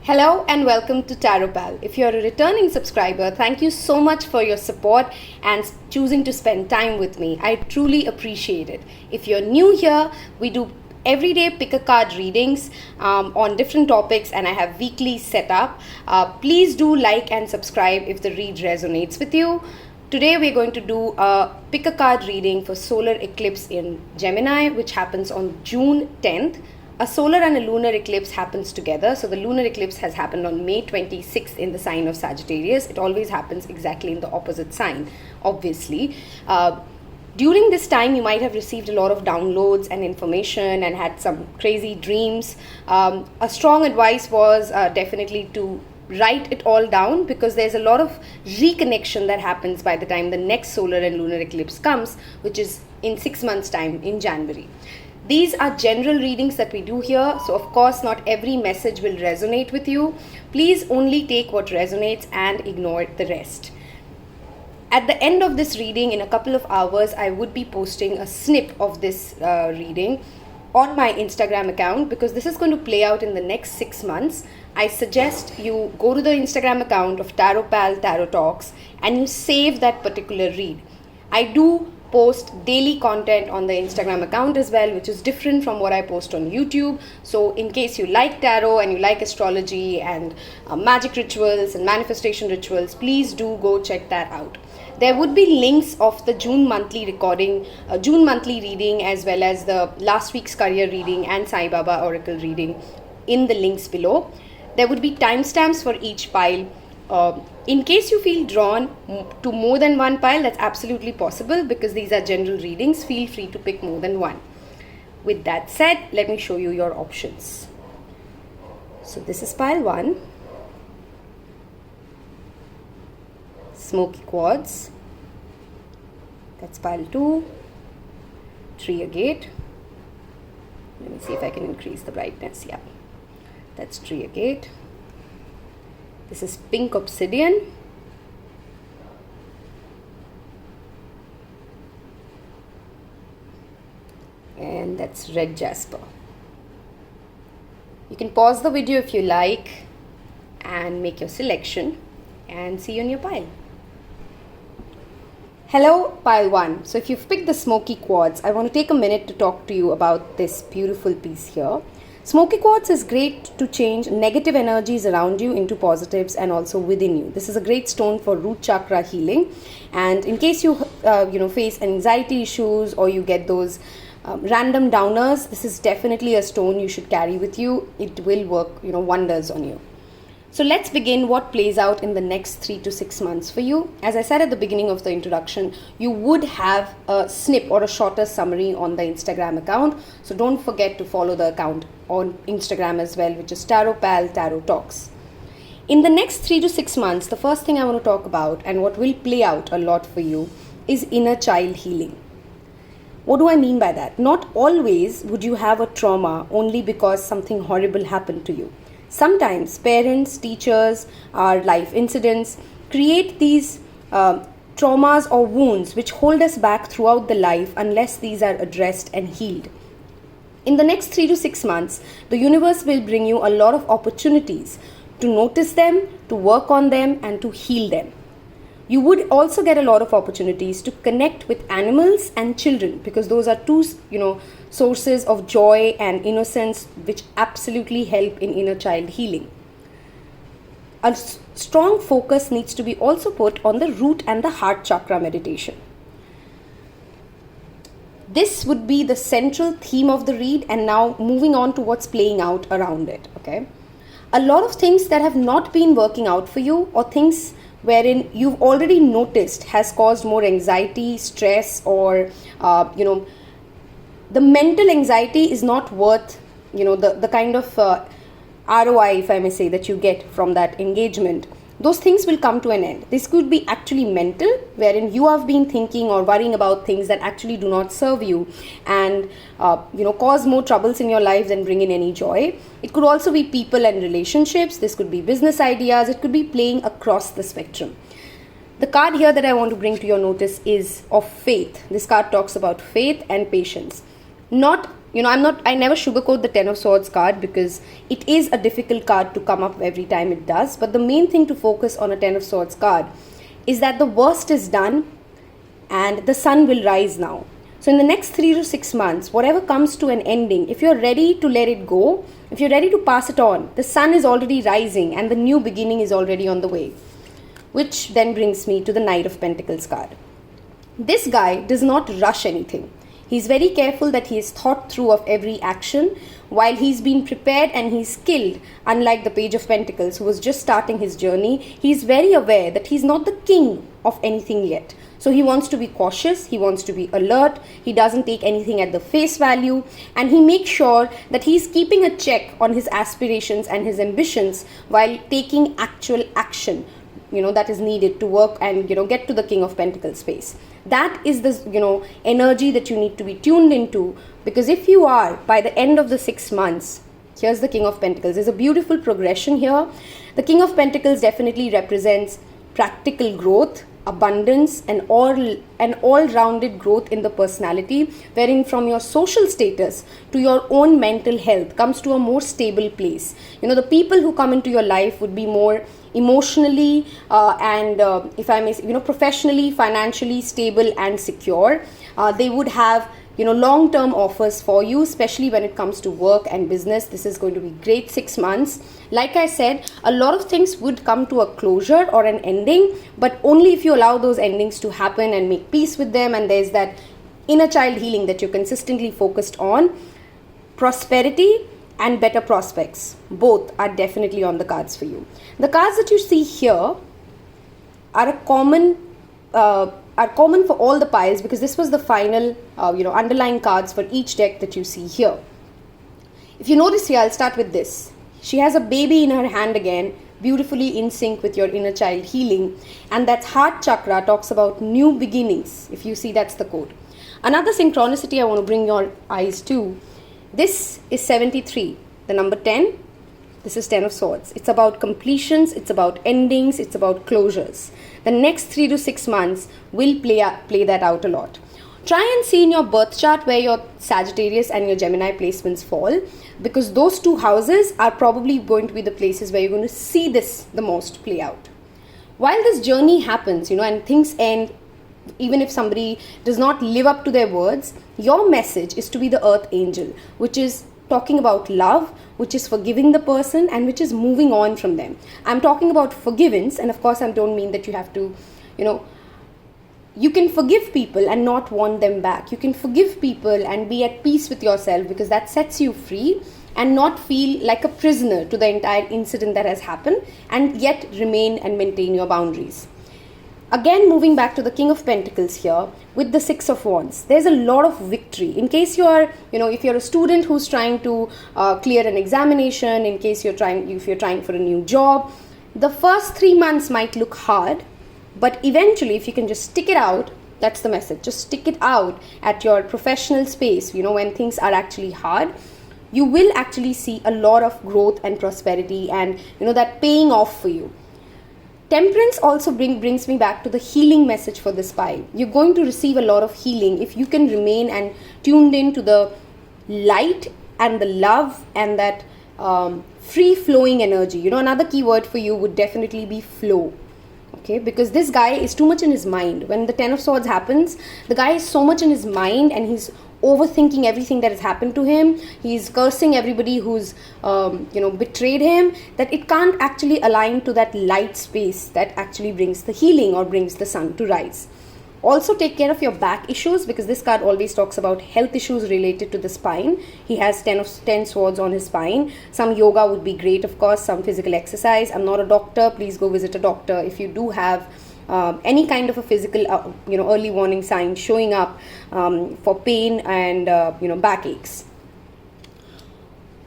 Hello and welcome to Tarot Pal. If you're a returning subscriber, thank you so much for your support and choosing to spend time with me. I truly appreciate it. If you're new here, we do everyday pick a card readings on different topics, and I have weekly set up. Please do like and subscribe if the read resonates with you. Today we're going to do a pick a card reading for solar eclipse in Gemini, which happens on June 10th. A solar and a lunar eclipse happens together. So the lunar eclipse has happened on May 26th in the sign of Sagittarius. It always happens exactly in the opposite sign, obviously. During this time, you might have received a lot of downloads and information and had some crazy dreams. A strong advice was definitely to write it all down, because there's a lot of reconnection that happens by the time the next solar and lunar eclipse comes, which is in 6 months' time in January. These are general readings that we do here, so of course not every message will resonate with you. Please only take what resonates and ignore the rest. At the end of this reading, in a couple of hours, I would be posting a snip of this reading on my Instagram account, because this is going to play out in the next 6 months. I suggest you go to the Instagram account of Tarot Pal Tarot Talks and you save that particular read. I do post daily content on the Instagram account as well, which is different from what I post on YouTube. So in case you like tarot and you like astrology and magic rituals and manifestation rituals, please do go check that out. There would be links of the June monthly reading, as well as the last week's career reading and Sai Baba Oracle reading in the links below. There would be timestamps for each pile. In case you feel drawn to more than one pile, that's absolutely possible, because these are general readings. Feel free to pick more than one. With that said, let me show you your options. So this is pile 1. Smoky Quartz. That's pile 2. Tree Agate. Let me see if I can increase the brightness. Yeah, that's Tree Agate. This is Pink Obsidian. And that's Red Jasper. You can pause the video if you like and make your selection, and see you in your pile. Hello, pile 1. So if you've picked the Smoky Quartz, I want to take a minute to talk to you about this beautiful piece here. Smoky Quartz is great to change negative energies around you into positives and also within you. This is a great stone for root chakra healing. And in case you face anxiety issues, or you get those random downers, this is definitely a stone you should carry with you. It will work wonders on you. So let's begin what plays out in the next 3 to 6 months for you. As I said at the beginning of the introduction, you would have a snip or a shorter summary on the Instagram account. So don't forget to follow the account on Instagram as well, which is Tarot Pal Tarot Talks. In the next 3 to 6 months, the first thing I want to talk about, and what will play out a lot for you, is inner child healing. What do I mean by that? Not always would you have a trauma only because something horrible happened to you. Sometimes parents, teachers, or life incidents create these traumas or wounds which hold us back throughout the life unless these are addressed and healed. In the next 3 to 6 months, the universe will bring you a lot of opportunities to notice them, to work on them, and to heal them. You would also get a lot of opportunities to connect with animals and children, because those are two, sources of joy and innocence which absolutely help in inner child healing. A strong focus needs to be also put on the root and the heart chakra meditation. This would be the central theme of the read, and now moving on to what's playing out around it, okay? A lot of things that have not been working out for you, or things wherein you've already noticed has caused more anxiety, stress, or the mental anxiety is not worth the kind of ROI, if I may say, that you get from that engagement. Those things will come to an end. This could be actually mental, wherein you have been thinking or worrying about things that actually do not serve you and cause more troubles in your life than bring in any joy. It could also be people and relationships. This could be business ideas. It could be playing across the spectrum. The card here that I want to bring to your notice is of faith. This card talks about faith and patience. Not I never sugarcoat the Ten of Swords card because it is a difficult card to come up every time it does. But the main thing to focus on a Ten of Swords card is that the worst is done and the sun will rise now. So in the next 3 to 6 months, whatever comes to an ending, if you're ready to let it go, if you're ready to pass it on, the sun is already rising and the new beginning is already on the way. Which then brings me to the Knight of Pentacles card. This guy does not rush anything. He's very careful that he is thought through of every action while he's been prepared and he's skilled. Unlike the Page of Pentacles who was just starting his journey, he's very aware that he's not the king of anything yet. So he wants to be cautious, he wants to be alert, he doesn't take anything at the face value, and he makes sure that he's keeping a check on his aspirations and his ambitions while taking actual action that is needed to work and get to the King of Pentacles space. That is the energy that you need to be tuned into, because if you are, by the end of the 6 months, here's the King of Pentacles. There's a beautiful progression here. The King of Pentacles definitely represents practical growth, abundance, and all-rounded growth in the personality, wherein from your social status to your own mental health comes to a more stable place. The people who come into your life would be more emotionally and if I may say, professionally, financially stable and secure. They would have long-term offers for you, especially when it comes to work and business. This is going to be great 6 months. Like I said, a lot of things would come to a closure or an ending, but only if you allow those endings to happen and make peace with them, and there's that inner child healing that you're consistently focused on. Prosperity and better prospects, both are definitely on the cards for you. The cards that you see here are common for all the piles, because this was the final underlying cards for each deck that you see here. If you notice here, I'll start with this. She has a baby in her hand again, beautifully in sync with your inner child healing, and that heart chakra talks about new beginnings. If you see, that's the code. Another synchronicity I want to bring your eyes to, this is 73, the number 10. This is 10 of Swords. It's about completions, it's about endings, it's about closures. The next 3 to 6 months will play that out a lot. Try and see in your birth chart where your Sagittarius and your Gemini placements fall, because those two houses are probably going to be the places where you're going to see this the most play out. While this journey happens, and things end, even if somebody does not live up to their words, your message is to be the Earth Angel, which is talking about love, which is forgiving the person, and which is moving on from them. I'm talking about forgiveness, and of course I don't mean that you have to, you can forgive people and not want them back. You can forgive people and be at peace with yourself, because that sets you free, and not feel like a prisoner to the entire incident that has happened, and yet remain and maintain your boundaries. Again, moving back to the King of Pentacles here with the Six of Wands, there's a lot of victory. In case you're, if you're a student who's trying to clear an examination, in case if you're trying for a new job, the first 3 months might look hard, but eventually, if you can just stick it out, that's the message. Just stick it out at your professional space, when things are actually hard, you will actually see a lot of growth and prosperity, and that paying off for you. Temperance also brings me back to the healing message for this pile. You're going to receive a lot of healing if you can remain and tuned in to the light and the love and that free-flowing energy. Another key word for you would definitely be flow. Okay, because this guy is too much in his mind. When the Ten of Swords happens, the guy is so much in his mind, and he's overthinking everything that has happened to him. He's cursing everybody who's betrayed him, that it can't actually align to that light space that actually brings the healing or brings the sun to rise. Also take care of your back issues, because this card always talks about health issues related to the spine. He has 10 swords on his spine. Some yoga would be great, of course, some physical exercise. I'm not a doctor. Please go visit a doctor if you do have any kind of a physical early warning sign showing up for pain and backaches.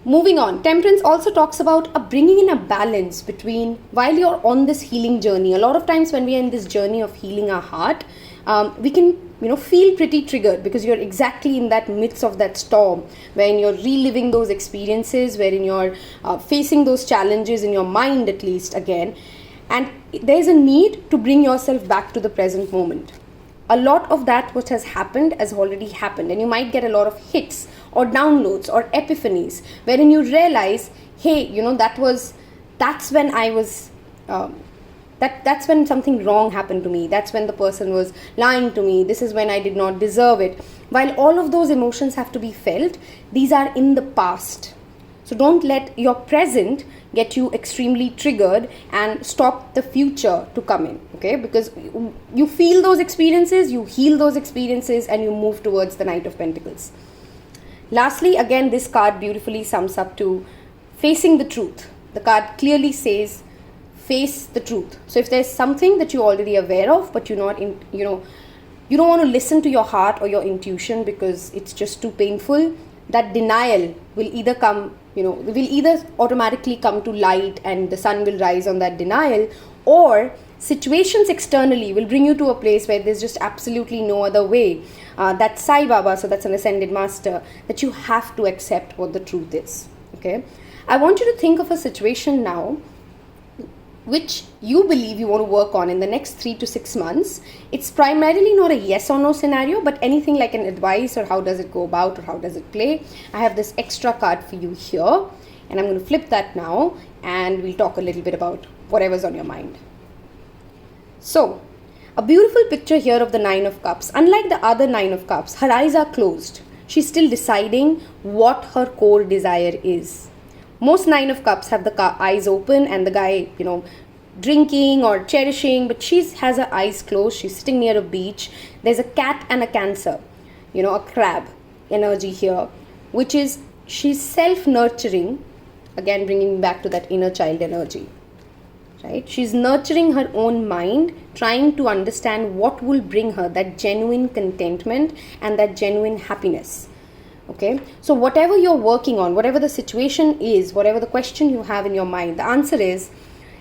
Moving on, Temperance also talks about bringing in a balance between, while you're on this healing journey, a lot of times when we are in this journey of healing our heart, we can feel pretty triggered, because you're exactly in that midst of that storm, wherein you're reliving those experiences, wherein you're facing those challenges in your mind at least again, and there's a need to bring yourself back to the present moment. A lot of that which has happened has already happened, and you might get a lot of hits or downloads or epiphanies, wherein you realize, hey, that's when I was that's when something wrong happened to me. That's when the person was lying to me. This is when I did not deserve it. While all of those emotions have to be felt, these are in the past. So don't let your present get you extremely triggered and stop the future to come in, okay? Because you feel those experiences, you heal those experiences, and you move towards the Knight of Pentacles. Lastly, again, this card beautifully sums up to facing the truth. The card clearly says, face the truth. So if there's something that you're already aware of, but you're not you don't want to listen to your heart or your intuition because it's just too painful, that denial will either automatically come to light and the sun will rise on that denial, or situations externally will bring you to a place where there's just absolutely no other way. That's Sai Baba, so that's an ascended master, that you have to accept what the truth is, okay? I want you to think of a situation now which you believe you want to work on in the next 3 to 6 months. It's primarily not a yes or no scenario, but anything like an advice or how does it go about or how does it play. I have this extra card for you here, and I'm going to flip that now, and we'll talk a little bit about whatever's on your mind. So, a beautiful picture here of the Nine of Cups. Unlike the other Nine of Cups, her eyes are closed. She's still deciding what her core desire is. Most Nine of Cups have the eyes open and the guy, drinking or cherishing, but she has her eyes closed. She's sitting near a beach. There's a cat and a Cancer, a crab energy here, which is she's self-nurturing, again bringing me back to that inner child energy, right? She's nurturing her own mind, trying to understand what will bring her that genuine contentment and that genuine happiness. Okay, so whatever you're working on, whatever the situation is, whatever the question you have in your mind, the answer is,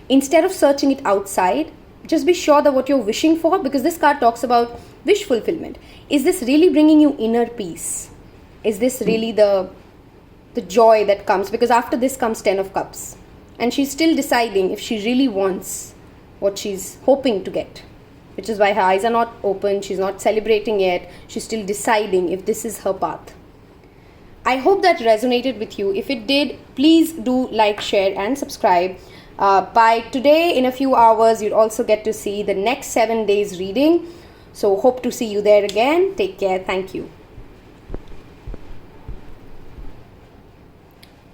instead of searching it outside, just be sure that what you're wishing for, because this card talks about wish fulfillment. Is this really bringing you inner peace? Is this really the joy that comes? Because after this comes 10 of Cups. And she's still deciding if she really wants what she's hoping to get. Which is why her eyes are not open, she's not celebrating yet. She's still deciding if this is her path. I hope that resonated with you. If it did, please do like, share and subscribe. By today, in a few hours, you'll also get to see the next 7 days reading. So hope to see you there again. Take care. Thank you.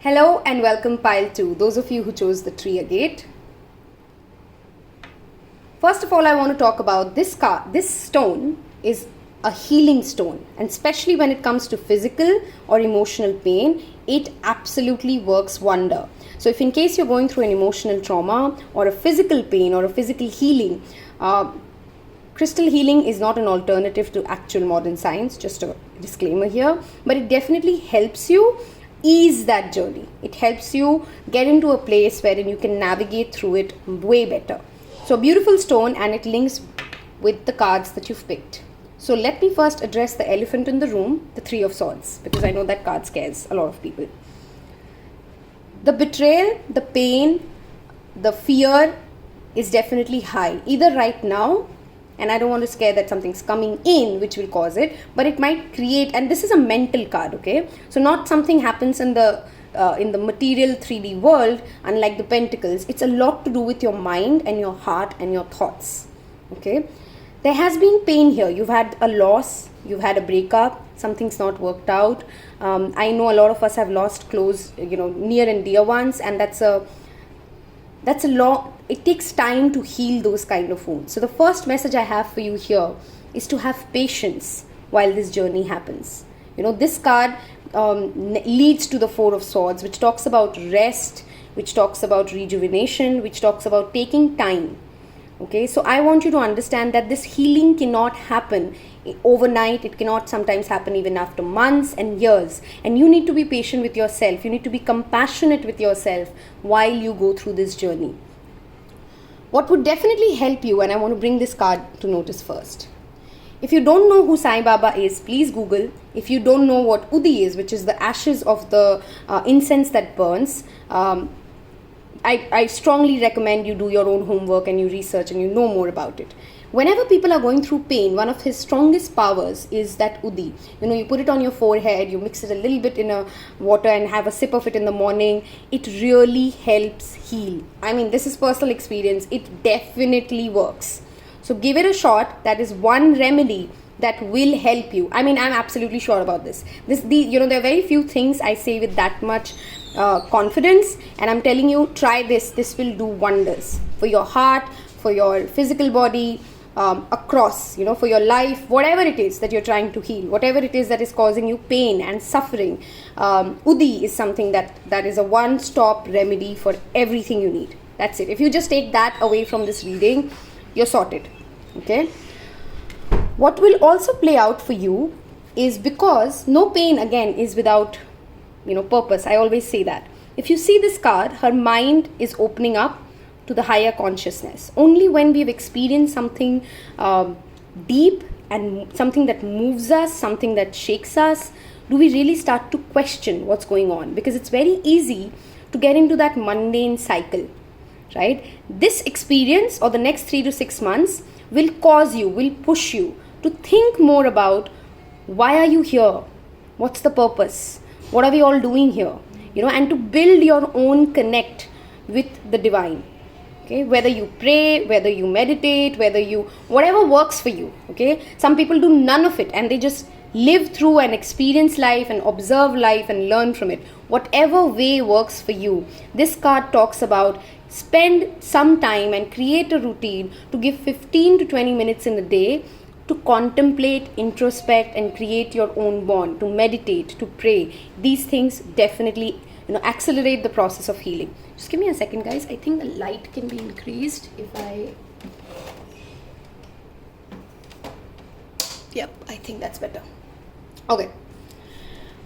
Hello and welcome pile 2, those of you who chose the tree Agate. First of all, I want to talk about this card. This stone is a healing stone, and especially when it comes to physical or emotional pain, it absolutely works wonder. So if in case you're going through an emotional trauma or a physical pain or a physical healing, crystal healing is not an alternative to actual modern science, just a disclaimer here, but it definitely helps you ease that journey. It helps you get into a place wherein you can navigate through it way better. So beautiful stone, and it links with the cards that you've picked. So let me first address the elephant in the room, the Three of Swords, because I know that card scares a lot of people. The betrayal, the pain, the fear is definitely high, either right now, and I don't want to scare that something's coming in which will cause it, but it might create, and this is a mental card, okay? So not something happens in the material 3D world, unlike the Pentacles. It's a lot to do with your mind and your heart and your thoughts, okay? There has been pain here. You've had a loss, you've had a breakup, something's not worked out. I know a lot of us have lost close, near and dear ones, and that's a long, it takes time to heal those kind of wounds. So the first message I have for you here is to have patience while this journey happens. This card leads to the Four of Swords, which talks about rest, which talks about rejuvenation, which talks about taking time. Okay, so I want you to understand that this healing cannot happen overnight. It cannot sometimes happen even after months and years. And you need to be patient with yourself. You need to be compassionate with yourself while you go through this journey. What would definitely help you, and I want to bring this card to notice first. If you don't know who Sai Baba is, please Google. If you don't know what Udi is, which is the ashes of the incense that burns, I strongly recommend you do your own homework and you research and you know more about it. Whenever people are going through pain, one of his strongest powers is that Udi. You put it on your forehead, you mix it a little bit in a water and have a sip of it in the morning. It really helps heal. I mean, this is personal experience. It definitely works. So give it a shot. That is one remedy that will help you. I mean, I'm absolutely sure about this. There are very few things I say with that much confidence, and I'm telling you, try this. This will do wonders for your heart, for your physical body, across, for your life, whatever it is that you're trying to heal, whatever it is that is causing you pain and suffering. Udi is something that is a one-stop remedy for everything you need. That's it. If you just take that away from this reading, you're sorted. Okay. What will also play out for you is, because no pain again is without purpose. I always say that. If you see this card, her mind is opening up to the higher consciousness. Only when we've experienced something deep and something that moves us, something that shakes us, do we really start to question what's going on. Because it's very easy to get into that mundane cycle, right? This experience or the next 3 to 6 months will push you to think more about, why are you here? What's the purpose? What are we all doing here? And to build your own connect with the divine. Okay, whether you pray, whether you meditate, whatever works for you. Okay, some people do none of it and they just live through and experience life and observe life and learn from it. Whatever way works for you. This card talks about spend some time and create a routine to give 15 to 20 minutes in a day to contemplate, introspect, and create your own bond, to meditate, to pray. These things definitely accelerate the process of healing. Just give me a second, guys. I think the light can be increased Yep, I think that's better. Okay.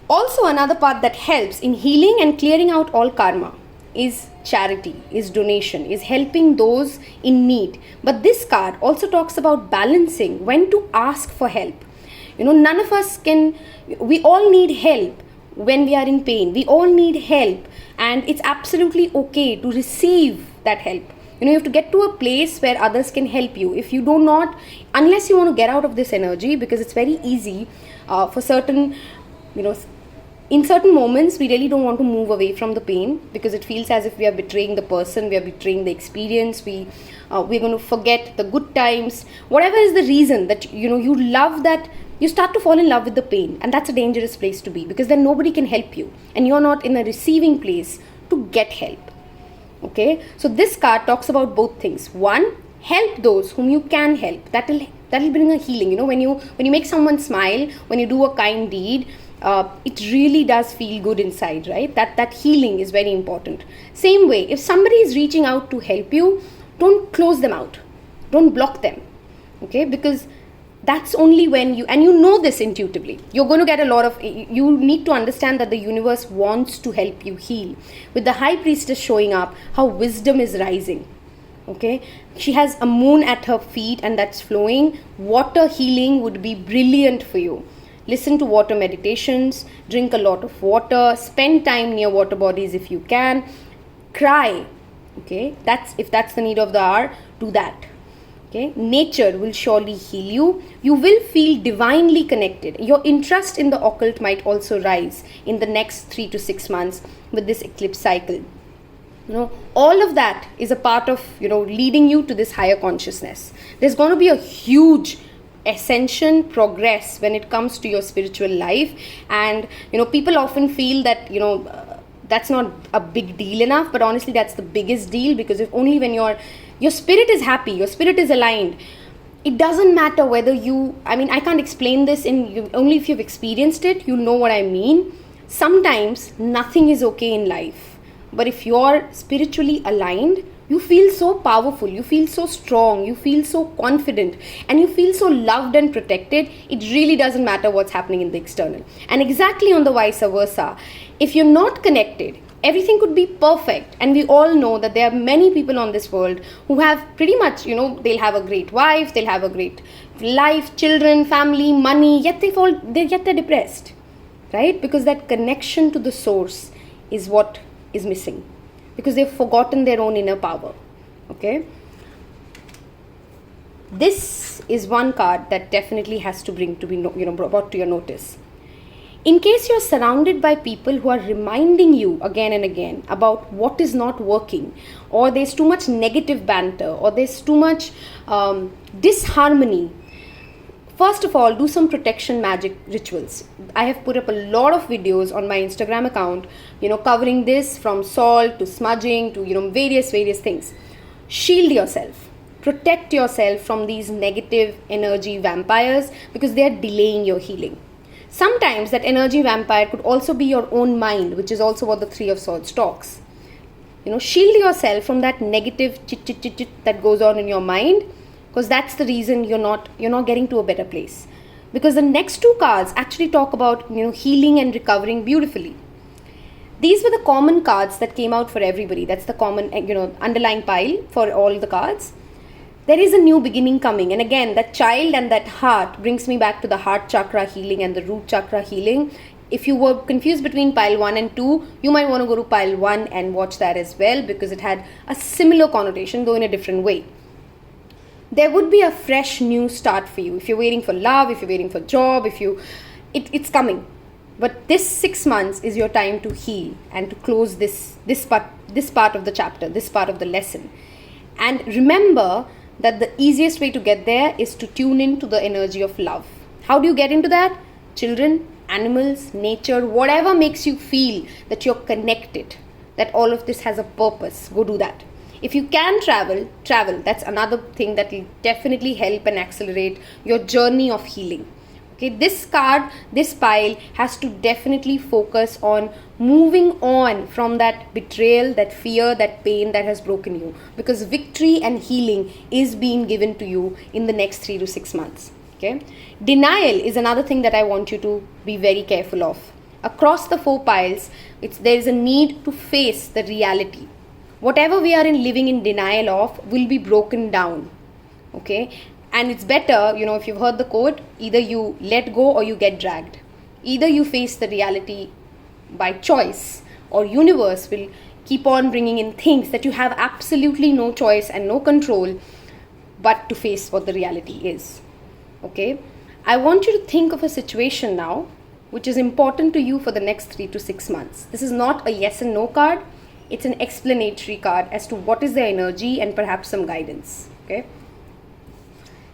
Also, another part that helps in healing and clearing out all karma is charity, is donation, is helping those in need. But this card also talks about balancing when to ask for help. None of us we all need help when we are in pain. We all need help, and it's absolutely okay to receive that help. You have to get to a place where others can help you. If you do not, unless you want to get out of this energy, because it's very easy for certain, in certain moments, we really don't want to move away from the pain because it feels as if we are betraying the person, we are betraying the experience, we're going to forget the good times. Whatever is the reason that, you love that, you start to fall in love with the pain, and that's a dangerous place to be, because then nobody can help you and you're not in a receiving place to get help. Okay, so this card talks about both things. One, help those whom you can help. That'll bring a healing. When you make someone smile, when you do a kind deed, it really does feel good inside, right? That healing is very important. Same way, if somebody is reaching out to help you, don't close them out, don't block them. Okay, because that's only when you this intuitively. You're going to get you need to understand that the universe wants to help you heal. With the High Priestess showing up, how wisdom is rising. Okay, she has a moon at her feet and that's flowing. Water healing would be brilliant for you. Listen to water meditations, drink a lot of water, spend time near water bodies if you can, cry. Okay, if that's the need of the hour, do that. Okay, nature will surely heal you. You will feel divinely connected. Your interest in the occult might also rise in the next 3 to 6 months with this eclipse cycle. All of that is a part of, leading you to this higher consciousness. There's going to be a huge ascension, progress when it comes to your spiritual life. And, people often feel that, that's not a big deal enough, but honestly, that's the biggest deal, because if only when your spirit is happy, your spirit is aligned, it doesn't matter whether I can't explain this only if you've experienced it, you'll know what I mean. Sometimes nothing is okay in life. But if you're spiritually aligned, you feel so powerful, you feel so strong, you feel so confident, and you feel so loved and protected. It really doesn't matter what's happening in the external. And exactly on the vice versa, if you're not connected, everything could be perfect. And we all know that there are many people on this world who have pretty much, they'll have a great wife, they'll have a great life, children, family, money, yet they're depressed, right? Because that connection to the source is what is missing. because they've forgotten their own inner power. Okay, this is one card that definitely has to be brought to your notice. In case you're surrounded by people who are reminding you again and again about what is not working, or there's too much negative banter, or there's too much disharmony, first of all, do some protection magic rituals. I have put up a lot of videos on my Instagram account, covering this, from salt to smudging to, various things. Shield yourself. Protect yourself from these negative energy vampires, because they are delaying your healing. Sometimes that energy vampire could also be your own mind, which is also what the Three of Swords talks. Shield yourself from that negative chit that goes on in your mind, because that's the reason you're not getting to a better place. Because the next two cards actually talk about healing and recovering beautifully. These were the common cards that came out for everybody. That's the common underlying pile for all the cards. There is a new beginning coming. And again, that child and that heart brings me back to the heart chakra healing and the root chakra healing. If you were confused between pile 1 and 2, you might want to go to pile 1 and watch that as well, because it had a similar connotation, though in a different way. There would be a fresh new start for you. If you're waiting for love, if you're waiting for job, it's coming. But this 6 months is your time to heal and to close this part of the chapter, this part of the lesson. And remember that the easiest way to get there is to tune into the energy of love. How do you get into that? Children, animals, nature, whatever makes you feel that you're connected, that all of this has a purpose, go do that. If you can travel. That's another thing that will definitely help and accelerate your journey of healing. Okay, this card, this pile has to definitely focus on moving on from that betrayal, that fear, that pain that has broken you. Because victory and healing is being given to you in the next 3 to 6 months. Okay, denial is another thing that I want you to be very careful of. Across the 4 piles, there is a need to face the reality. Whatever we are living in denial of will be broken down. Okay. And it's better, if you've heard the quote, either you let go or you get dragged. Either you face the reality by choice, or universe will keep on bringing in things that you have absolutely no choice and no control but to face what the reality is. Okay? I want you to think of a situation now which is important to you for the next 3 to 6 months. This is not a yes and no card. It's an explanatory card as to what is the energy and perhaps some guidance. Okay?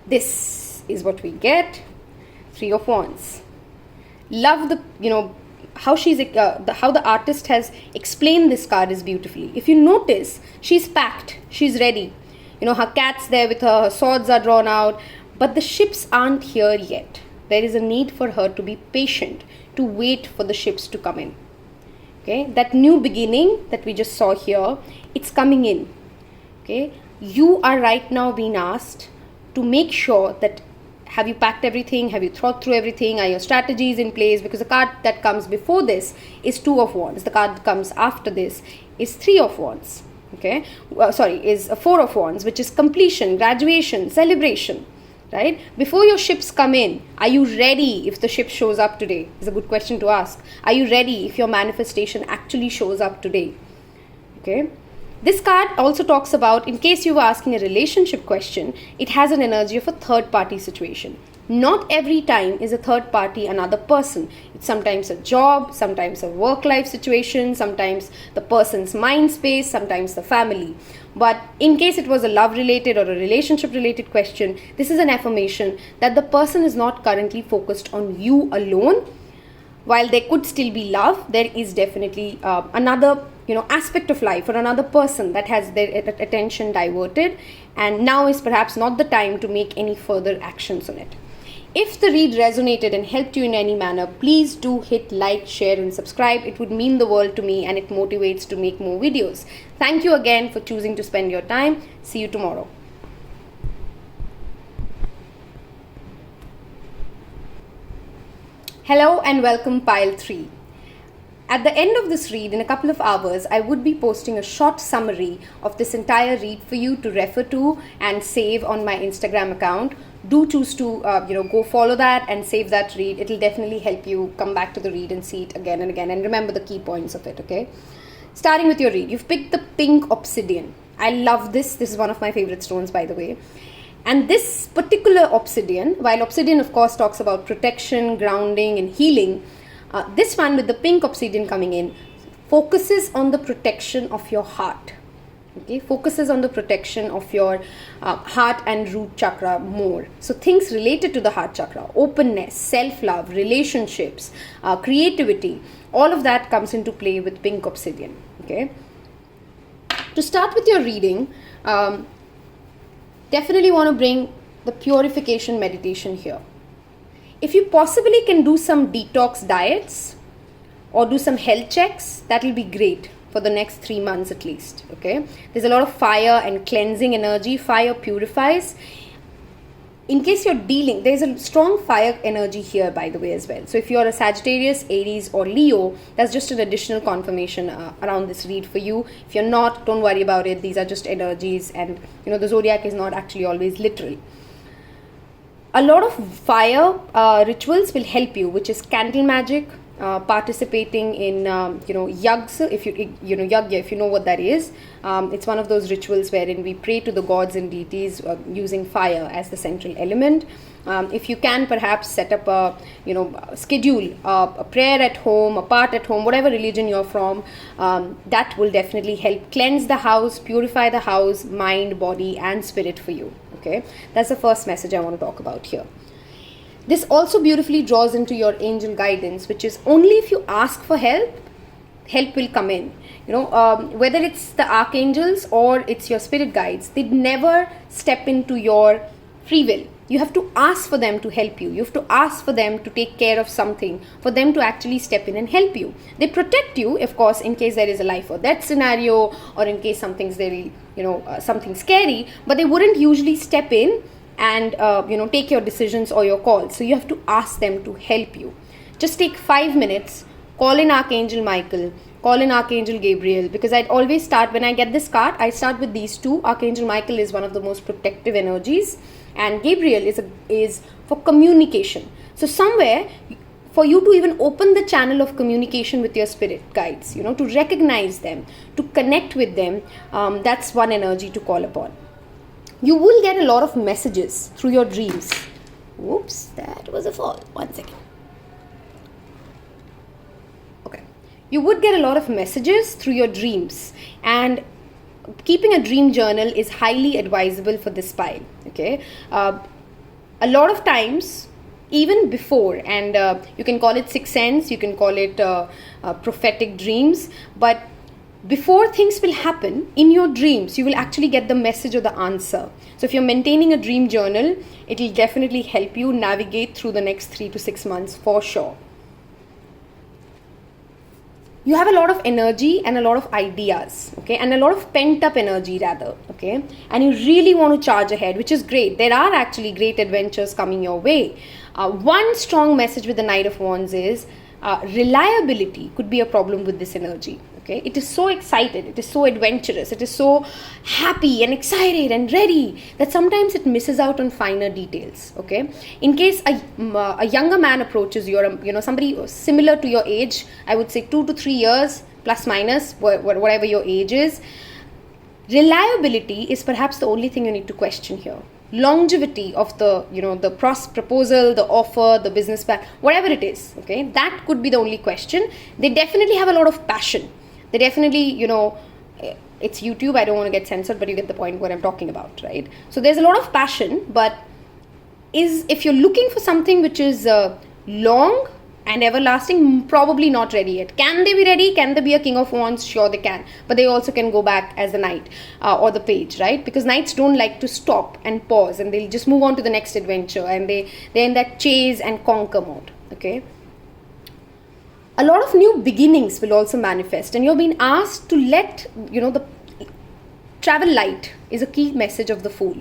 This is what we get. 3 of Wands. Love how the artist has explained this card is beautifully. If you notice, she's packed, she's ready. Her cat's there with her swords are drawn out, but the ships aren't here yet. There is a need for her to be patient, to wait for the ships to come in. Okay, that new beginning that we just saw here, it's coming in. Okay, you are right now being asked to make sure that, have you packed everything? Have you thought through everything? Are your strategies in place? Because the card that comes before this is 2 of Wands. The card that comes after this is 3 of Wands. Okay, is a 4 of Wands, which is completion, graduation, celebration. Right? Before your ships come in, are you ready if the ship shows up today? Is a good question to ask. Are you ready if your manifestation actually shows up today? Okay. This card also talks about, in case you were asking a relationship question, it has an energy of a third party situation. Not every time is a third party another person. It's sometimes a job, sometimes a work-life situation, sometimes the person's mind space, sometimes the family. But in case it was a love-related or a relationship-related question, this is an affirmation that the person is not currently focused on you alone. While there could still be love, there is definitely another aspect of life or another person that has their attention diverted, and now is perhaps not the time to make any further actions on it. If the read resonated and helped you in any manner, please do hit like, share and subscribe. It would mean the world to me and it motivates to make more videos. Thank you again for choosing to spend your time. See you tomorrow. Hello and welcome pile 3. At the end of this read, in a couple of hours, I would be posting a short summary of this entire read for you to refer to and save on my Instagram account. Do choose to go follow that and save that read. It will definitely help you come back to the read and see it again and again and remember the key points of it. Okay. starting with your read, you've picked the pink obsidian. I love this. This is one of my favorite stones, by the way. And this particular obsidian, while obsidian of course talks about protection, grounding and healing, this one with the pink obsidian coming in focuses on the protection of your heart. Okay, focuses on the protection of your heart and root chakra more. So things related to the heart chakra, openness, self-love, relationships, creativity, all of that comes into play with pink obsidian. Okay. To start with your reading, definitely want to bring the purification meditation here. If you possibly can do some detox diets or do some health checks, that will be great for the next 3 months at least. Okay, there's a lot of fire and cleansing energy. Fire purifies. In case you're dealing, there's a strong fire energy here, by the way, as well. So if you're a Sagittarius, Aries or Leo, that's just an additional confirmation around this read for you. If you're not, don't worry about it. These are just energies, and the zodiac is not actually always literal. A lot of fire rituals will help you, which is candle magic, participating in yags, if you yagya, if you know what that is. It's one of those rituals wherein we pray to the gods and deities using fire as the central element. If you can perhaps set up a schedule, a prayer at home, a part at home, whatever religion you're from, that will definitely help cleanse the house, purify the house, mind, body and spirit for you. Okay, that's the first message I want to talk about here. This also beautifully draws into your angel guidance, which is only if you ask for help, help will come in. Whether it's the archangels or it's your spirit guides, they never step into your free will. You have to ask for them to help you. You have to ask for them to take care of something, for them to actually step in and help you. They protect you, of course, in case there is a life or death scenario, or in case something's very, something scary, but they wouldn't usually step in and take your decisions or your calls. So you have to ask them to help you. Just take 5 minutes, call in Archangel Michael, call in Archangel Gabriel, because I'd always start, when I get this card, I start with these two. Archangel Michael is one of the most protective energies, and Gabriel is for communication. So somewhere for you to even open the channel of communication with your spirit guides, to recognize them, to connect with them, that's one energy to call upon. You will get a lot of messages through your dreams. Whoops, that was a fall. 1 second. Okay. You would get a lot of messages through your dreams, and keeping a dream journal is highly advisable for this pile. Okay. A lot of times, even before, and you can call it sixth sense, you can call it prophetic dreams, but before things will happen in your dreams, you will actually get the message or the answer. So if you're maintaining a dream journal, it will definitely help you navigate through the next 3 to 6 months for sure. You have a lot of energy and a lot of ideas, okay, and a lot of pent up energy rather, okay, and you really want to charge ahead, which is great. There are actually great adventures coming your way. One strong message with the Knight of Wands is reliability could be a problem with this energy. Okay, it is so excited, it is so adventurous, it is so happy and excited and ready that sometimes it misses out on finer details. Okay, in case a younger man approaches you, or somebody similar to your age, I would say 2 to 3 years plus minus, whatever your age is, reliability is perhaps the only thing you need to question here. Longevity of the the proposal, the offer, the business plan, whatever it is, okay, that could be the only question. They definitely have a lot of passion. They definitely, it's YouTube, I don't want to get censored, but you get the point what I'm talking about, right? So there's a lot of passion, but if you're looking for something which is long and everlasting, probably not ready yet. Can they be ready? Can they be a King of Wands? Sure they can, but they also can go back as the Knight or the Page, right? Because Knights don't like to stop and pause, and they'll just move on to the next adventure, and they're in that chase and conquer mode, okay? A lot of new beginnings will also manifest, and you're being asked to let, the travel light is a key message of the Fool.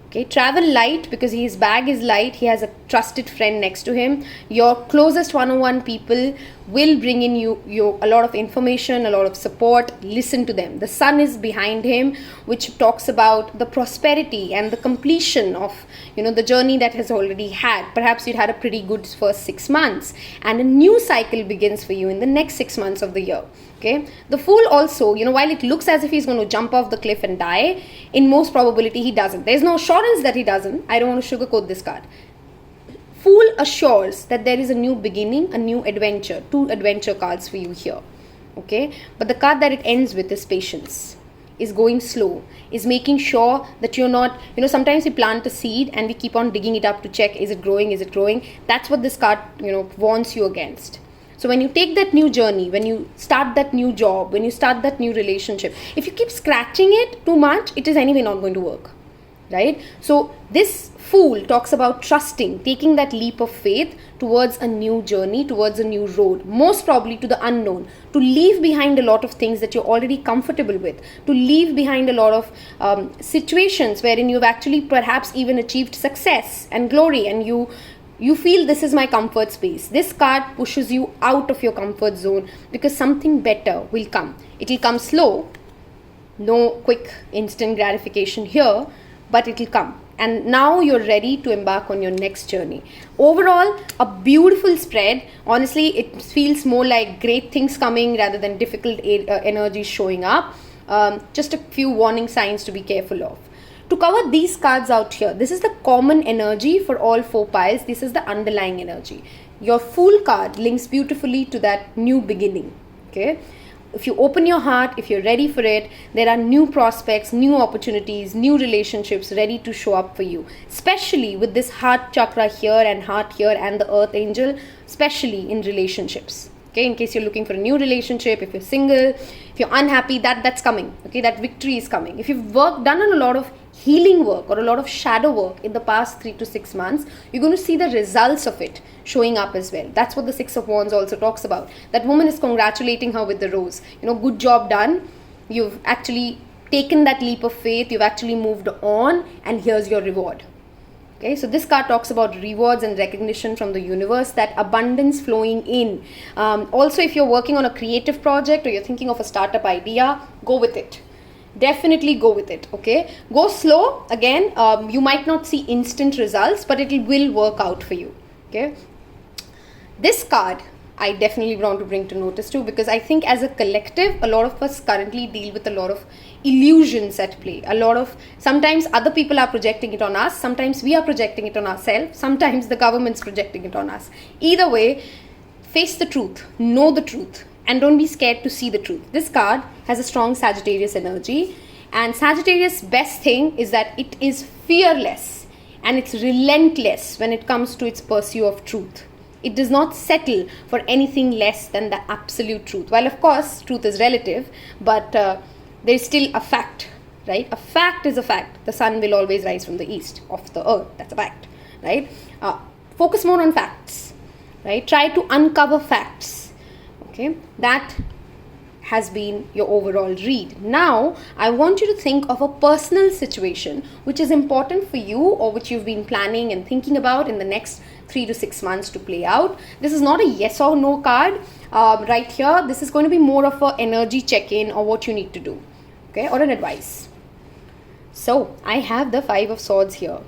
Okay, travel light, because his bag is light. He has a trusted friend next to him. Your closest one-on-one people will bring in you a lot of information, a lot of support. Listen to them. The sun is behind him, which talks about the prosperity and the completion of the journey that has already had. Perhaps you had a pretty good first 6 months, and a new cycle begins for you in the next 6 months of the year. Okay, the Fool also, while it looks as if he's going to jump off the cliff and die, in most probability he doesn't. There's no assurance that he doesn't. I don't want to sugarcoat this card. Fool assures that there is a new beginning, a new adventure. 2 adventure cards for you here. Okay, but the card that it ends with is patience, is going slow, is making sure that you're not, sometimes we plant a seed and we keep on digging it up to check, is it growing, is it growing? That's what this card, warns you against. So when you take that new journey, when you start that new job, when you start that new relationship, if you keep scratching it too much, it is anyway not going to work, right? So this Fool talks about trusting, taking that leap of faith towards a new journey, towards a new road, most probably to the unknown, to leave behind a lot of things that you're already comfortable with, to leave behind a lot of situations wherein you've actually perhaps even achieved success and glory, and you feel this is my comfort space. This card pushes you out of your comfort zone because something better will come. It will come slow, no quick instant gratification here, but it will come. And now you're ready to embark on your next journey. Overall, a beautiful spread. Honestly, it feels more like great things coming rather than difficult energies showing up. Just a few warning signs to be careful of. To cover these cards out here, this is the common energy for all 4 piles. This is the underlying energy. Your Fool card links beautifully to that new beginning. Okay. If you open your heart, if you're ready for it, there are new prospects, new opportunities, new relationships ready to show up for you. Especially with this heart chakra here and heart here and the earth angel, especially in relationships. Okay, in case you're looking for a new relationship, if you're single, if you're unhappy, that's coming. Okay, that victory is coming. If you've done a lot of healing work or a lot of shadow work in the past 3 to 6 months, you're going to see the results of it showing up as well. That's what the 6 of Wands also talks about. That woman is congratulating her with the rose. Good job done. You've actually taken that leap of faith. You've actually moved on, and here's your reward. Okay, so this card talks about rewards and recognition from the universe, that abundance flowing in. Also, if you're working on a creative project or you're thinking of a startup idea, go with it. Definitely go with it. Okay, go slow. Again, you might not see instant results, but it will work out for you. Okay, this card I definitely want to bring to notice too, because I think as a collective, a lot of us currently deal with a lot of illusions at play. Sometimes other people are projecting it on us, sometimes we are projecting it on ourselves, sometimes the government's projecting it on us. Either way, face the truth, know the truth, and don't be scared to see the truth. This card has a strong Sagittarius energy, and Sagittarius' best thing is that it is fearless and it's relentless when it comes to its pursuit of truth. It does not settle for anything less than the absolute truth. While of course truth is relative, but there is still a fact, right? A fact is a fact. The sun will always rise from the east of the earth. That's a fact, right? Focus more on facts, right? Try to uncover facts. Okay, that has been your overall read. Now, I want you to think of a personal situation which is important for you, or which you've been planning and thinking about in the next 3 to 6 months to play out. This is not a yes or no card right here. This is going to be more of an energy check-in or what you need to do, okay, or an advice. So, I have the 5 of Swords here.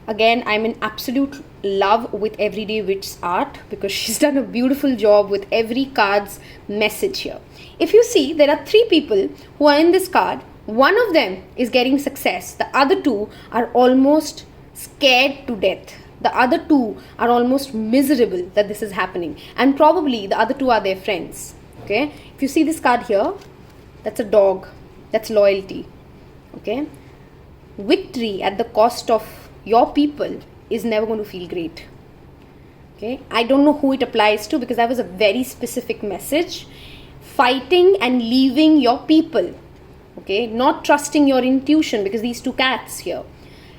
Again, I'm in absolute love with Everyday Witch's art because she's done a beautiful job with every card's message here. If you see, there are 3 people who are in this card. One of them is getting success. The other 2 are almost scared to death. The other 2 are almost miserable that this is happening. And probably the other 2 are their friends. Okay. If you see this card here, that's a dog. That's loyalty. Okay. Victory at the cost of your people is never going to feel great. Okay. I don't know who it applies to because that was a very specific message. Fighting and leaving your people. Okay. Not trusting your intuition because these 2 cats here.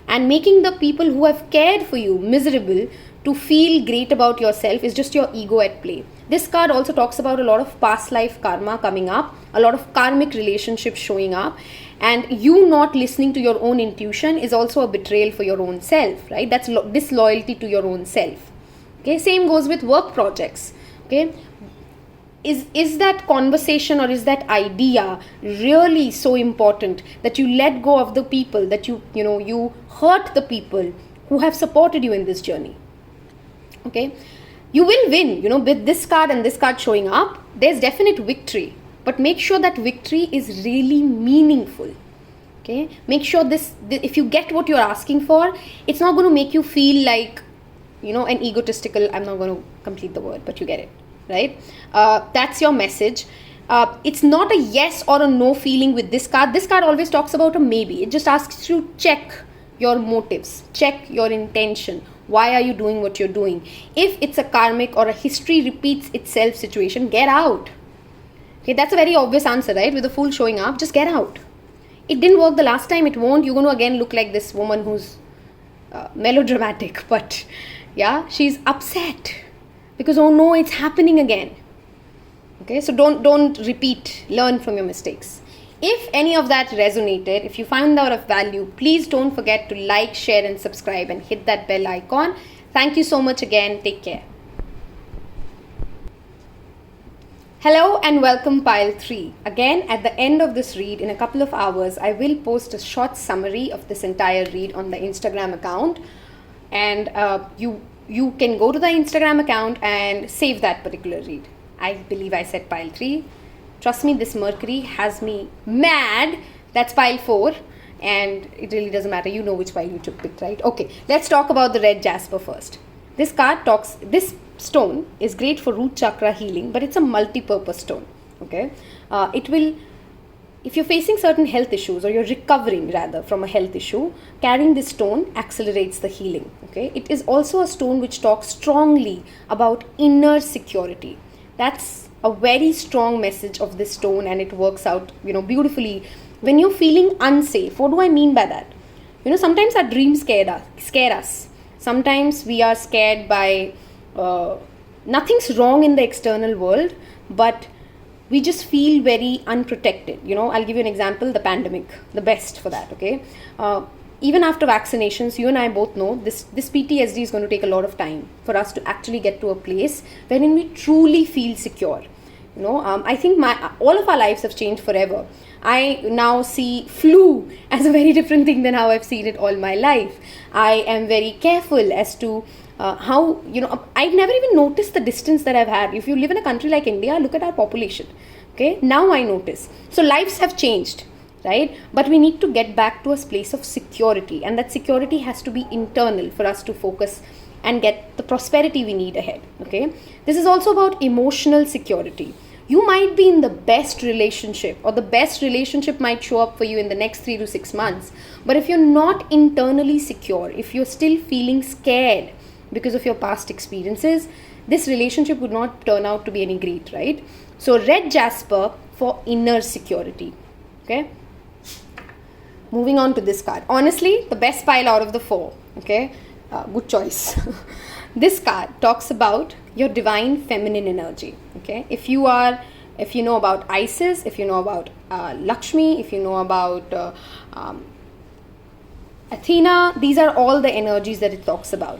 And making the people who have cared for you miserable to feel great about yourself is just your ego at play. This card also talks about a lot of past life karma coming up, a lot of karmic relationships showing up, and you not listening to your own intuition is also a betrayal for your own self, right? That's disloyalty to your own self. Okay, same goes with work projects. Okay, is that conversation or is that idea really so important that you let go of the people, that you hurt the people who have supported you in this journey? Okay, you will win, with this card and this card showing up, there's definite victory. but make sure that victory is really meaningful. Okay, make sure if you get what you're asking for, it's not going to make you feel like, an egotistical, I'm not going to complete the word, but you get it, right? That's your message. It's not a yes or a no feeling with this card. This card always talks about a maybe. It just asks you to check your motives, check your intention. Why are you doing what you're doing? If it's a karmic or a history repeats itself situation, get out. Okay, that's a very obvious answer, right? With the Fool showing up, just get out. It didn't work the last time, it won't. You're going to again look like this woman who's melodramatic, but yeah, she's upset because, oh no, it's happening again. Okay, so don't repeat, learn from your mistakes. If any of that resonated, if you found out of value, please don't forget to like, share and subscribe and hit that bell icon. Thank you so much again. Take care. Hello and welcome pile 3. Again, at the end of this read, in a couple of hours, I will post a short summary of this entire read on the Instagram account. And you can go to the Instagram account and save that particular read. I believe I said pile 3. Trust me, this Mercury has me mad. That's pile 4. And it really doesn't matter. You know which pile you picked, right? Okay, let's talk about the red Jasper first. This stone is great for root chakra healing, but it's a multi-purpose stone. Okay, if you're facing certain health issues, or you're recovering rather from a health issue, carrying this stone accelerates the healing. Okay, it is also a stone which talks strongly about inner security. That's a very strong message of this stone, and it works out, beautifully when you're feeling unsafe. What do I mean by that? Sometimes our dreams scare us. Sometimes we are scared by nothing's wrong in the external world, but we just feel very unprotected. I'll give you an example, the pandemic, the best for that. Okay, even after vaccinations, you and I both know this PTSD is going to take a lot of time for us to actually get to a place wherein we truly feel secure. I think all of our lives have changed forever. I now see flu as a very different thing than how I've seen it all my life. I am very careful as to how, I've never even noticed the distance that I've had. If you live in a country like India, look at our population. Okay, now I notice. So lives have changed, right? But we need to get back to a place of security, and that security has to be internal for us to focus and get the prosperity we need ahead. Okay, this is also about emotional security. You might be in the best relationship, or the best relationship might show up for you in the next 3 to 6 months. But if you're not internally secure, if you're still feeling scared because of your past experiences, this relationship would not turn out to be any great, right? So red Jasper for inner security. Okay, moving on to this card. Honestly, the best pile out of the 4. Okay, good choice. This card talks about your divine feminine energy. Okay, if you know about Isis, if you know about Lakshmi, if you know about Athena, these are all the energies that it talks about.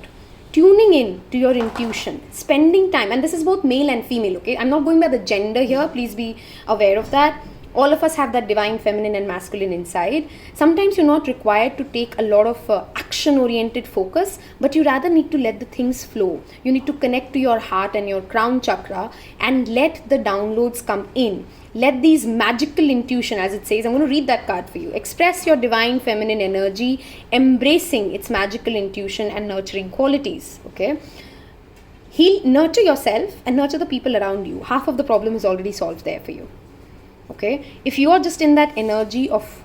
Tuning in to your intuition, spending time, and this is both male and female. Okay, I'm not going by the gender here, please be aware of that. All of us have that divine feminine and masculine inside. Sometimes you're not required to take a lot of action-oriented focus, but you rather need to let the things flow. You need to connect to your heart and your crown chakra and let the downloads come in. Let these magical intuition, as it says, I'm going to read that card for you. Express your divine feminine energy, embracing its magical intuition and nurturing qualities. Okay, nurture yourself and nurture the people around you. Half of the problem is already solved there for you. Okay, if you are just in that energy of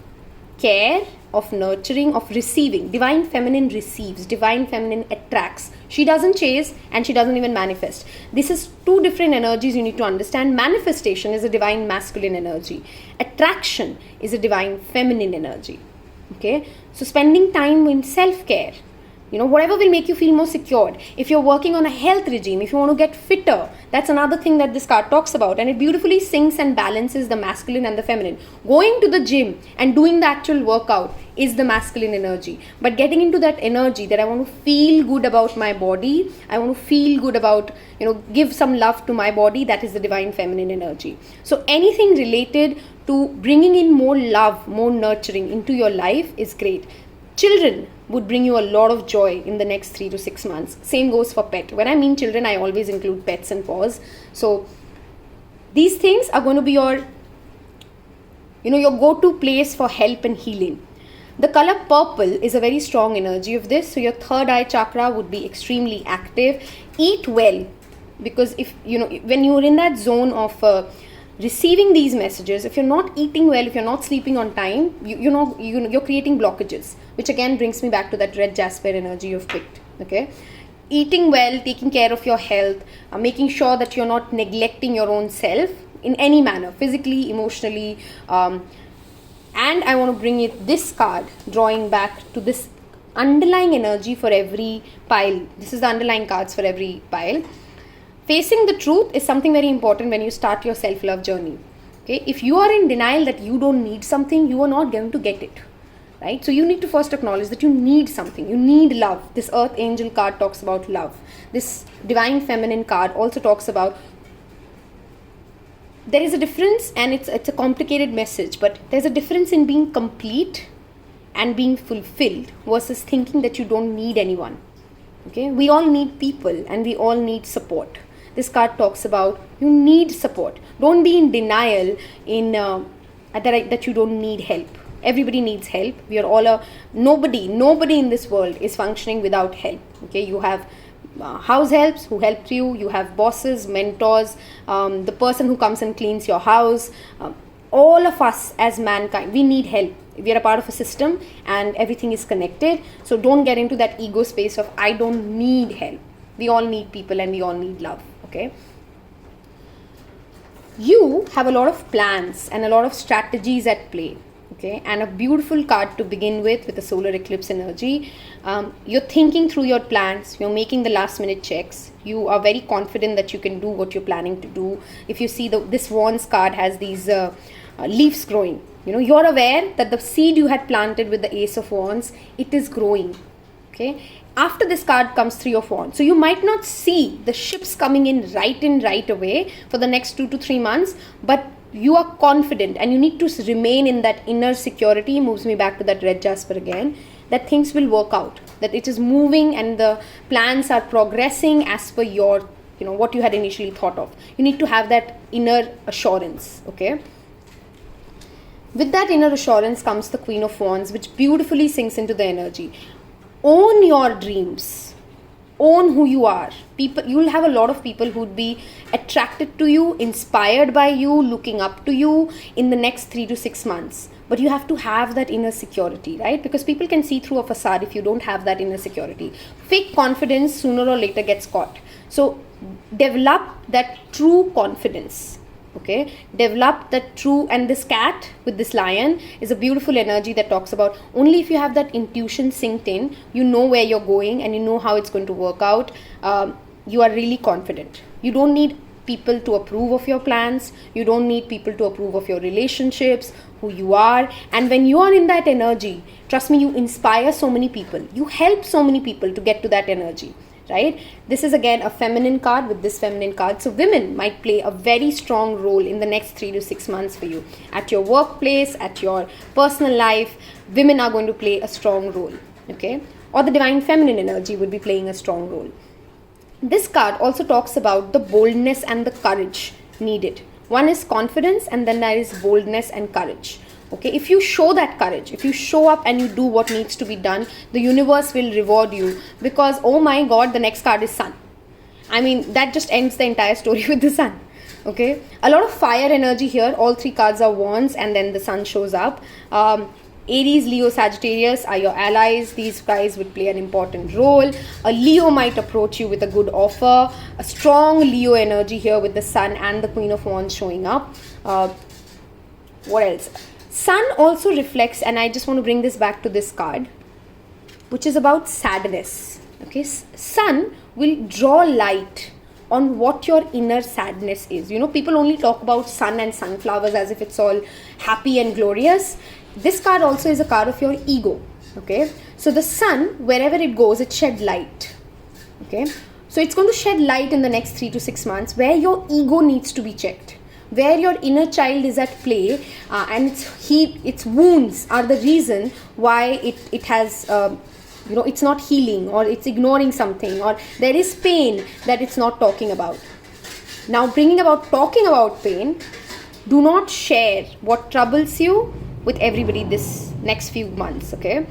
care, of nurturing, of receiving, divine feminine receives, divine feminine attracts. She doesn't chase and she doesn't even manifest. This is 2 different energies you need to understand. Manifestation is a divine masculine energy. Attraction is a divine feminine energy. Okay, so spending time in self-care, whatever will make you feel more secured. If you're working on a health regime, if you want to get fitter, that's another thing that this card talks about, and it beautifully syncs and balances the masculine and the feminine. Going to the gym and doing the actual workout is the masculine energy, but getting into that energy that I want to feel good about my body, I want to feel good about, give some love to my body, that is the divine feminine energy. So anything related to bringing in more love, more nurturing into your life is great. Children would bring you a lot of joy in the next 3 to 6 months. Same goes for pet. When I mean children, I always include pets and paws. So these things are going to be your your go-to place for help and healing. The color purple is a very strong energy of this. So your third eye chakra would be extremely active. Eat well, because if when you're in that zone of receiving these messages, if you're not eating well, if you're not sleeping on time, you're creating blockages, which again brings me back to that red jasper energy you've picked. Okay, eating well, taking care of your health, making sure that you're not neglecting your own self in any manner, physically, emotionally. And I want to bring it this card, drawing back to this underlying energy for every pile. This is the underlying cards for every pile. Facing the truth is something very important when you start your self-love journey. Okay, if you are in denial that you don't need something, you are not going to get it. Right? So you need to first acknowledge that you need something. You need love. This Earth Angel card talks about love. This Divine Feminine card also talks about, there is a difference, and it's a complicated message, but there's a difference in being complete and being fulfilled versus thinking that you don't need anyone. Okay, we all need people and we all need support. This card talks about you need support. Don't be in denial that you don't need help. Everybody needs help. We are all nobody in this world is functioning without help. Okay, you have house helps who help you. You have bosses, mentors, the person who comes and cleans your house. All of us as mankind, we need help. We are a part of a system and everything is connected. So don't get into that ego space of I don't need help. We all need people and we all need love. Okay. You have a lot of plans and a lot of strategies at play. Okay, and a beautiful card to begin with the solar eclipse energy. You're thinking through your plans, you're making the last minute checks, you are very confident that you can do what you're planning to do. If you see this wands card has these leaves growing, you're aware that the seed you had planted with the ace of wands, it is growing. Okay, after this card comes 3 of wands, so you might not see the ships coming in right away for the next 2 to 3 months, but you are confident and you need to remain in that inner security. Moves me back to that red jasper again, that things will work out, that it is moving and the plans are progressing as per your what you had initially thought of. You need to have that inner assurance. Okay, with that inner assurance comes the Queen of Wands, which beautifully sinks into the energy. Own your dreams, own who you are. You'll have a lot of people who'd be attracted to you, inspired by you, looking up to you in the next 3 to 6 months. But you have to have that inner security, right? Because people can see through a facade if you don't have that inner security. Fake confidence sooner or later gets caught. So develop that true confidence. Okay, develop that true, and this cat with this lion is a beautiful energy that talks about only if you have that intuition synced in, you know where you're going and you know how it's going to work out, you are really confident. You don't need people to approve of your plans, you don't need people to approve of your relationships, who you are. And when you are in that energy, trust me, you inspire so many people, you help so many people to get to that energy. Right? This is again a feminine card with this feminine card. So women might play a very strong role in the next 3 to 6 months for you. At your workplace, at your personal life, women are going to play a strong role. Okay? Or the divine feminine energy would be playing a strong role. This card also talks about the boldness and the courage needed. One is confidence and then there is boldness and courage. Okay, if you show that courage, if you show up and you do what needs to be done, the universe will reward you, because oh my god, the next card is sun. I mean, that just ends the entire story with the sun. Okay, a lot of fire energy here. All 3 cards are wands and then the sun shows up. Aries, Leo, Sagittarius are your allies. These guys would play an important role. A Leo might approach you with a good offer. A strong Leo energy here with the sun and the Queen of Wands showing up. What else? Sun also reflects, and I just want to bring this back to this card, which is about sadness. Okay, sun will draw light on what your inner sadness is. People only talk about sun and sunflowers as if it's all happy and glorious. This card also is a card of your ego. Okay, so the sun, wherever it goes, it shed light. Okay, so it's going to shed light in the next 3 to 6 months where your ego needs to be checked, where your inner child is at play, and its wounds are the reason why it has it's not healing, or it's ignoring something, or there is pain that it's not talking about. Now, bringing about talking about pain, Do not share what troubles you with everybody this next few months, okay?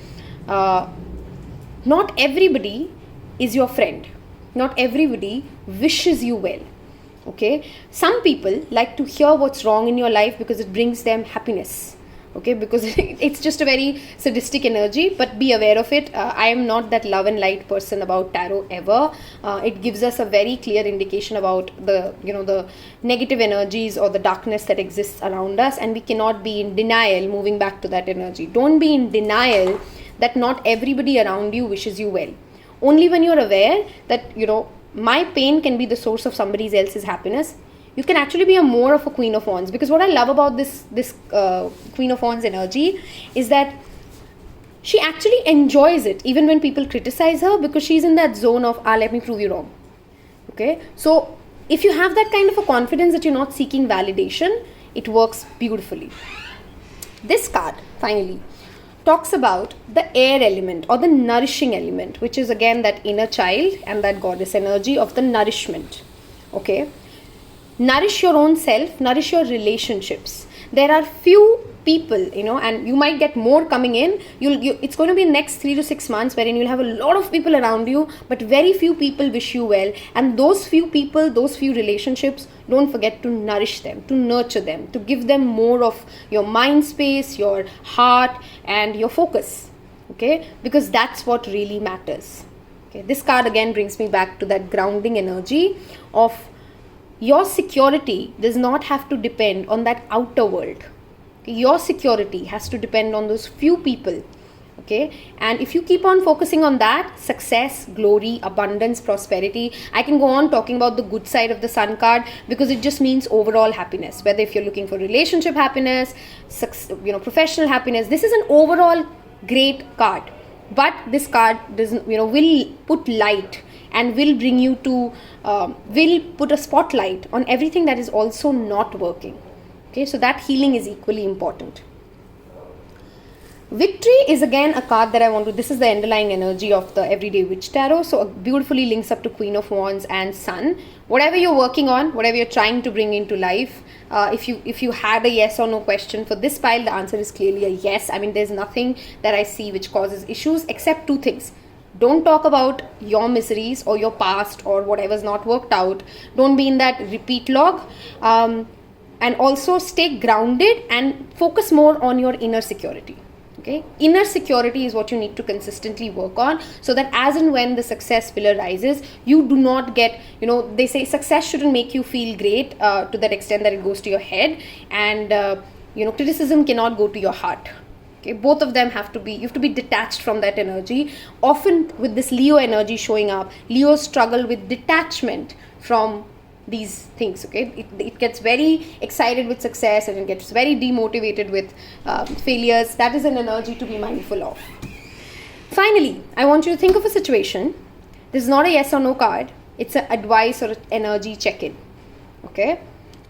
Not everybody is your friend. Not everybody wishes you well, okay? Some people like to hear what's wrong in your life because it brings them happiness, okay? Because it's just a very sadistic energy, but be aware of it. I am not that love and light person about tarot ever. It gives us a very clear indication about the negative energies or the darkness that exists around us, and we cannot be in denial moving back to that energy. Don't be in denial that not everybody around you wishes you well. Only when you're aware that, my pain can be the source of somebody else's happiness, you can actually be more of a Queen of Wands. Because what I love about this Queen of Wands energy is that she actually enjoys it, even when people criticize her, because she's in that zone of, let me prove you wrong. Okay? So, if you have that kind of a confidence that you're not seeking validation, it works beautifully. This card, finally, talks about the air element or the nourishing element, which is again that inner child and that goddess energy of the nourishment. Okay? Nourish your own self, nourish your relationships. There are few people, and you might get more coming in. It's going to be next 3 to 6 months wherein you'll have a lot of people around you, but very few people wish you well. And those few people, those few relationships, don't forget to nourish them, to nurture them, to give them more of your mind space, your heart, and your focus. Okay? Because that's what really matters. Okay? This card again brings me back to that grounding energy of your security does not have to depend on that outer world. Your security has to depend on those few people. Okay, and if you keep on focusing on that, success, glory, abundance, prosperity, I can go on talking about the good side of the Sun card, because it just means overall happiness. Whether if you're looking for relationship happiness, professional happiness, this is an overall great card. But this card doesn't, will put light and will bring you to, will put a spotlight on everything that is also not working. Okay, so that healing is equally important. Victory is again a card that I want to, this is the underlying energy of the Everyday Witch Tarot. So it beautifully links up to Queen of Wands and Sun. Whatever you're working on, whatever you're trying to bring into life, if you had a yes or no question for this pile, the answer is clearly a yes. I mean, there's nothing that I see which causes issues except two things. Don't talk about your miseries or your past or whatever's not worked out. Don't be in that repeat log. And also stay grounded and focus more on your inner security. Okay, inner security is what you need to consistently work on, so that as and when the success pillar rises, you do not get, they say success shouldn't make you feel great to that extent that it goes to your head, and criticism cannot go to your heart. Okay, both of them have to be, you have to be detached from that energy. Often with this Leo energy showing up, Leos struggle with detachment from these things. Okay, it gets very excited with success and it gets very demotivated with failures. That is an energy to be mindful of. Finally, I want you to think of a situation. This is not a yes or no card. It's an advice or an energy check-in. Okay,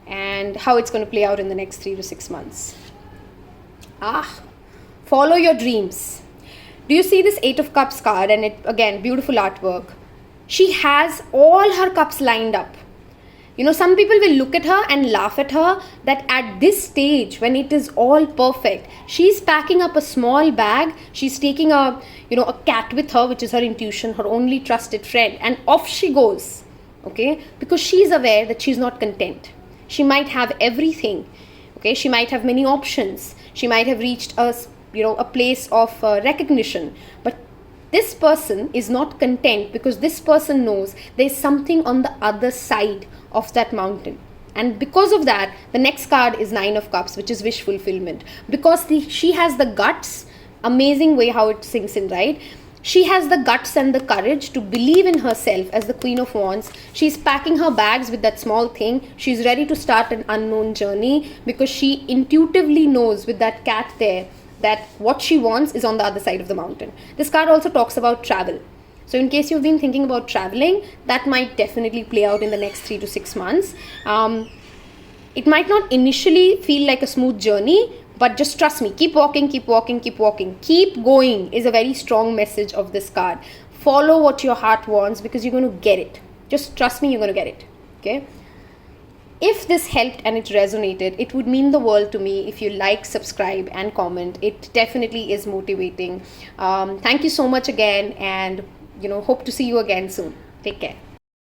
and how it's going to play out in the next 3 to 6 months. Follow your dreams. Do you see this 8 of Cups card? And it, again, beautiful artwork. She has all her cups lined up. Some people will look at her and laugh at her that at this stage, when it is all perfect, she's packing up a small bag. She's taking a cat with her, which is her intuition, her only trusted friend, and off she goes. Okay, because she's aware that she's not content. She might have everything. Okay, she might have many options. She might have reached a place of recognition, but this person is not content because this person knows there's something on the other side of that mountain. And because of that, the next card is 9 of Cups, which is wish fulfillment. Because she has the guts, amazing way how it sinks in, right? She has the guts and the courage to believe in herself as the Queen of Wands. She's packing her bags with that small thing. She's ready to start an unknown journey because she intuitively knows with that cat there that what she wants is on the other side of the mountain. This card also talks about travel. So in case you've been thinking about traveling, that might definitely play out in the next 3 to 6 months. It might not initially feel like a smooth journey, but just trust me, keep walking, keep walking, keep walking. Keep going is a very strong message of this card. Follow what your heart wants because you're going to get it. Just trust me, you're going to get it. Okay. If this helped and it resonated, it would mean the world to me if you like, subscribe, and comment. It definitely is motivating. Thank you so much again, and hope to see you again soon. Take care.